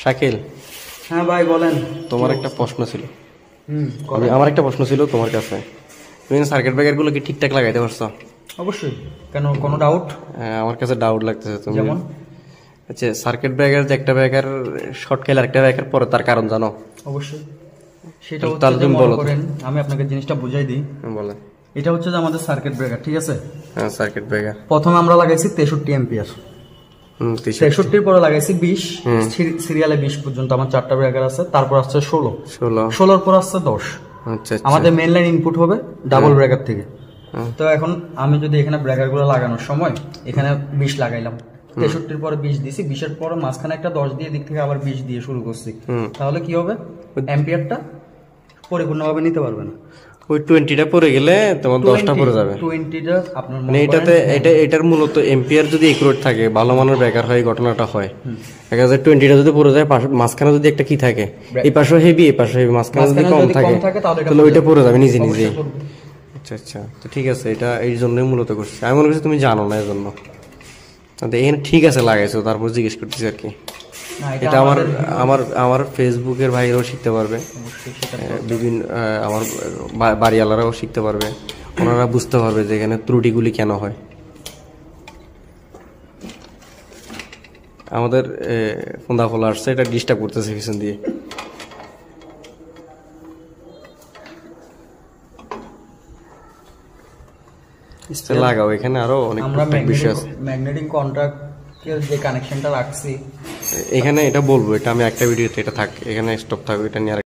শাকিল, হ্যাঁ ভাই বলেন। তোমার একটা প্রশ্ন ছিল। আমার একটা প্রশ্ন ছিল তোমার কাছে। তুমি সার্কিট ব্রেকার গুলো কি ঠিকঠাক লাগাইতে পারছো? অবশ্যই। কেন, কোনো ডাউট? আমার কাছে ডাউট লাগতেছে। তুমি যেমন? আচ্ছা, সার্কিট ব্রেকার যে একটা ব্রেকার শর্ট খেলে আরেকটা ব্রেকার পরে, তার কারণ জানো? অবশ্যই। সেটা তাহলে হচ্ছে যে তুমি মনে বলো তো। করেন, আমি আপনাকে জিনিসটা বুঝাই দিই। বলে। এটা হচ্ছে যে আমাদের সার্কিট ব্রেকার, ঠিক আছে? হ্যাঁ, সার্কিট ব্রেকার। প্রথমে আমরা লাগাইছি 63 এম্পিয়ার, 63 পরে লাগাইছি 20, সিরিয়ালে 20 পর্যন্ত আমার 4টা ব্রেকার আছে। তারপর আসছে 16 পর আসছে 10। আচ্ছা, আমাদের মেইন লাইন ইনপুট হবে ডাবল ব্রেকার থেকে। তো এখন আমি যদি এখানে ব্রেকার গুলো লাগানোর সময় এখানে 20 লাগাইলাম, 63 পরে 20 দিছি, 20-এর পরে মাঝখানে একটা 10 দিয়ে দিক থেকে আবার 20 দিয়ে শুরু করছি, তাহলে কি হবে? এম্পিয়ারটা পরিপূর্ণভাবে নিতে পারবে না। ওই 20টা পরে গেলে তোমার 10টা পরে যাবে। 20টা আপনার মানে এটার মূলত এম্পিয়ার যদি একুরেট থাকে, ভালো মানের ব্রেকার হয়, ঘটনাটা হয়। দেখা যায় 20টা যদি পরে যায়, মাঝখানে যদি একটা কি থাকে, এই পাশে হেভি এই পাশে হেভি, মাঝখানে যদি কম থাকে তাহলে ওইটা পরে যাবে নিজে নিজে। আচ্ছা আচ্ছা, তো ঠিক আছে, এটা এই জন্যই মূলত করছি। আমি মনে করছি তুমি জানো না, এই জন্য এখানে ঠিক আছে লাগাইছো, তারপর জিজ্ঞেস করতেছি আর কি। এটা আমার ফেসবুকের ভাইরাও শিখতে পারবে, বিভিন্ন আমার বাড়িওয়ালারাও শিখতে পারবে। ওনারা বুঝতে পারবে যে এখানে ত্রুটিগুলি কেন হয়। আমাদের ফোন্দা ফোলা আসছে, এটা ডিস্টার্ব করতেছে পিছন দিয়ে। লাগাও, এখানে আরো অনেক বিষয় আছে। ম্যাগনেটিক কন্ট্রাক্টের যে কানেকশনটা রাখছি এখানে এটা বলবো, এটা আমি একটা ভিডিওতে, এটা থাক এখানে, স্টপ থাকবে, এটা নিয়ে